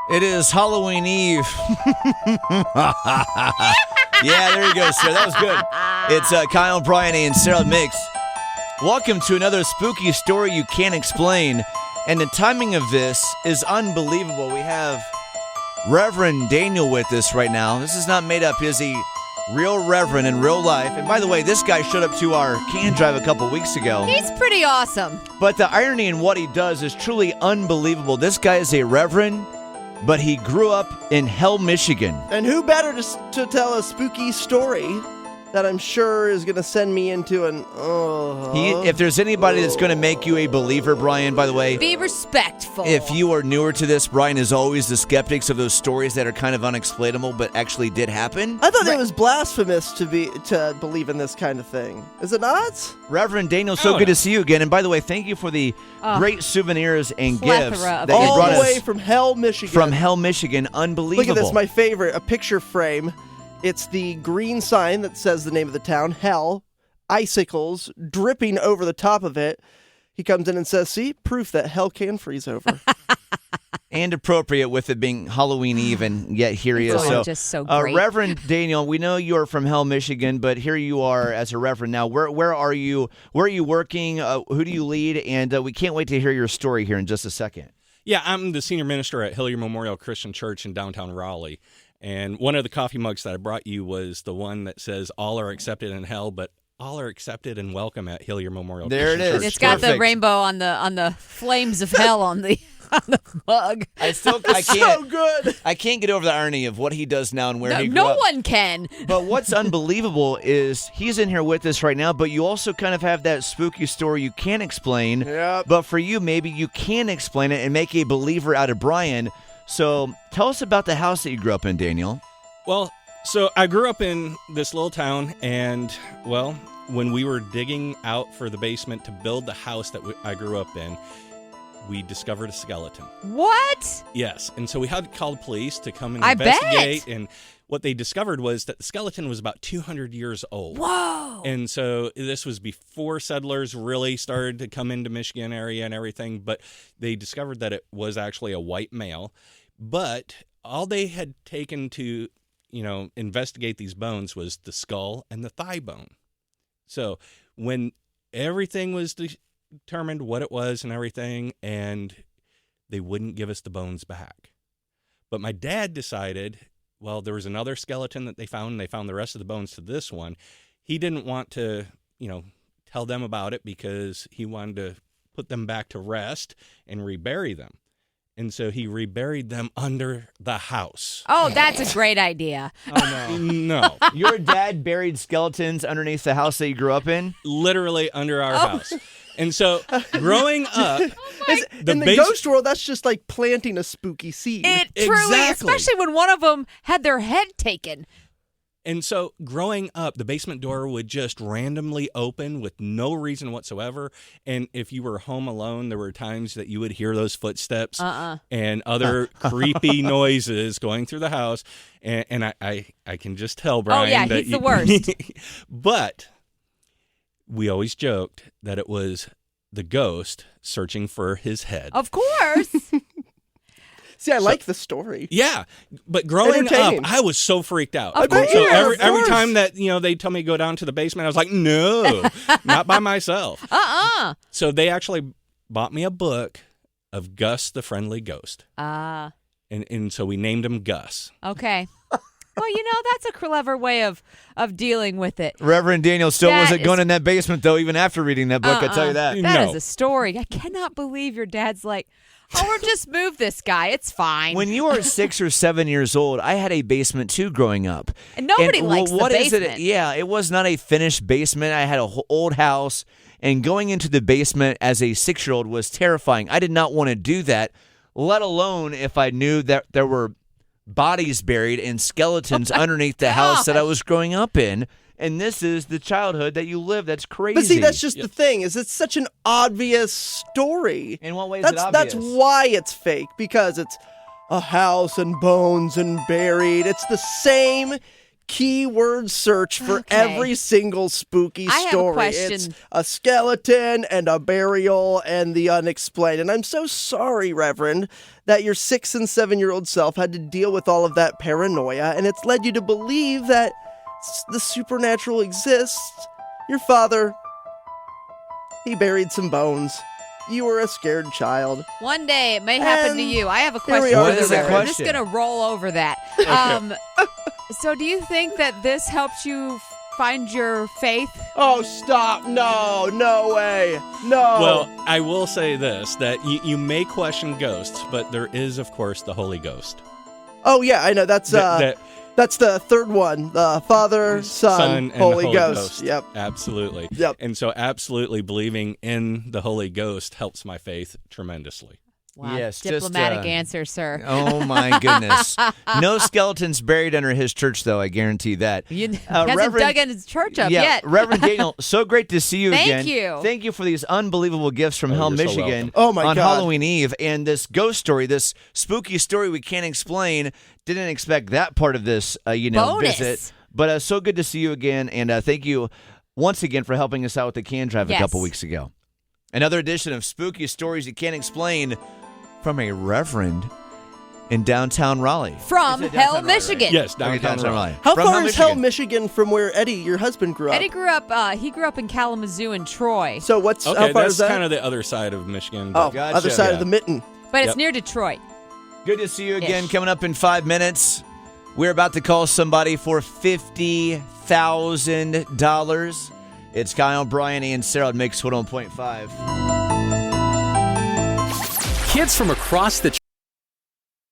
It is Halloween Eve. Yeah, there you go, sir. That was good. It's Kyle, Brian, and Sarah Mix. Welcome to another spooky story you can't explain. And the timing of this is unbelievable. We have Reverend Daniel with us right now. This is not made up. He is a real Reverend in real life. And by the way, this guy showed up to our can drive a couple weeks ago. He's pretty awesome. But the irony in what he does is truly unbelievable. This guy is a Reverend, but he grew up in Hell, Michigan. And who better to tell a spooky story that I'm sure is going to send me into an... If there's anybody that's going to make you a believer, Brian, by the way... Be respectful. If you are newer to this, Brian is always the skeptics of those stories that are kind of unexplainable but actually did happen. I thought it was blasphemous to believe in this kind of thing. Is it not? Reverend Daniel, so good to see you again. And by the way, thank you for the great souvenirs and gifts that you all brought the way us from Hell, Michigan. From Hell, Michigan. Unbelievable. Look at this, my favorite, a picture frame. It's the green sign that says the name of the town, Hell, icicles dripping over the top of it. He comes in and says, see, proof that hell can freeze over. And appropriate with it being Halloween Eve, and yet here he is. Just so great. Reverend Daniel, we know you're from Hell, Michigan, but here you are as a Reverend now. Where are you? Where are you working? Who do you lead? And we can't wait to hear your story here in just a second. Yeah, I'm the senior minister at Hilliard Memorial Christian Church in downtown Raleigh. And one of the coffee mugs that I brought you was the one that says, all are accepted in hell, but all are accepted and welcome at Hilliard Memorial Christian Church. It's got the rainbow on the flames of hell on the mug. I can't. So good. I can't get over the irony of what he does now and where he grew No up. one can. But what's unbelievable is he's in here with us right now, but you also kind of have that spooky story you can't explain. Yep. But for you, maybe you can explain it and make a believer out of Brian. So tell us about the house that you grew up in, Daniel. Well, so I grew up in this little town, and, well, when we were digging out for the basement to build the house that I grew up in, we discovered a skeleton. What? Yes, and so we had to call the police to come and I investigate, bet. and what they discovered was that the skeleton was about 200 years old. Whoa! And so this was before settlers really started to come into Michigan area and everything, but they discovered that it was actually a white male. But all they had taken to, investigate these bones was the skull and the thigh bone. So when everything was determined what it was and everything, and they wouldn't give us the bones back. But my dad decided, well, there was another skeleton that they found, and they found the rest of the bones to this one. He didn't want to, tell them about it because he wanted to put them back to rest and rebury them. And so he reburied them under the house. Oh, that's a great idea. Oh, no. Your dad buried skeletons underneath the house that you grew up in? Literally under our house. And so growing up... in the ghost world, that's just like planting a spooky seed. It truly, especially when one of them had their head taken. And so growing up, the basement door would just randomly open with no reason whatsoever. And if you were home alone, there were times that you would hear those footsteps and other creepy noises going through the house. And I can just tell, Brian. Oh, yeah, he's the worst. But we always joked that it was the ghost searching for his head. Of course. See, I like the story. Yeah, but growing up, I was so freaked out. Of course. So every time that they told me to go down to the basement, I was like, no, not by myself. So they actually bought me a book of Gus the Friendly Ghost. And so we named him Gus. Okay. Well, that's a clever way of dealing with it. Reverend Daniel still wasn't going in that basement, though, even after reading that book, I tell you that. That is a story. I cannot believe your dad's like, we'll just move this guy. It's fine. When you were 6 or 7 years old, I had a basement, too, growing up. And nobody likes the basement. Is it? Yeah, it was not a finished basement. I had an old house, and going into the basement as a 6-year-old was terrifying. I did not want to do that, let alone if I knew that there were bodies buried and skeletons underneath the house that I was growing up in. And this is the childhood that you live. That's crazy. But see, that's just the thing, is it's such an obvious story. In what way is it That's obvious? why it's fake, because it's a house and bones and buried. It's the same keyword search for Okay. every single spooky I have a story. question. It's a skeleton and a burial and the unexplained. And I'm so sorry, Reverend, that your 6 and 7-year-old self had to deal with all of that paranoia, and it's led you to believe that the supernatural exists. Your father, he buried some bones. You were a scared child. One day it may happen to And you. I have a here we question are for the today. Reverend. I'm just Question. going to roll over that. So do you think that this helped you find your faith? Oh, stop. No way. No. Well, I will say this, that you may question ghosts, but there is, of course, the Holy Ghost. Oh, yeah, I know. That's that's the third one. The Father, Son, and Holy the Ghost. Yep. Absolutely. Yep. And so absolutely believing in the Holy Ghost helps my faith tremendously. Wow, Yes, just, diplomatic answer, sir. Oh my goodness! No skeletons buried under his church, though. I guarantee that. You hasn't Reverend- dug in his church up yeah, yet. Reverend Daniel, so great to see you Thank again. you. Thank you for these unbelievable gifts from Oh, Hell, you're so Michigan welcome. Oh, my on God. Halloween Eve. And this ghost story, this spooky story we can't explain. Didn't expect that part of this, Bonus. visit. But so good to see you again. And thank you once again for helping us out with the can drive a Yes. couple weeks ago. Another edition of Spooky Stories You Can't Explain from a Reverend in downtown Raleigh. From Is it Hell, downtown Raleigh, Michigan. Yes, Okay, downtown Raleigh. How From far Hell, is Hell, Michigan. Michigan from where Eddie, your husband, grew up? Eddie grew up. He grew up in Kalamazoo and Troy, So what's Okay, how far that's is that? kind of the other side of Michigan. oh, but- Gotcha. other side Yeah. of the mitten. but it's Yep. near Detroit. Good to see you again. Ish. Coming up in 5 minutes, we're about to call somebody for $50,000. It's Kyle, Brian, and Sarah at Mix 101.5. Kids from across the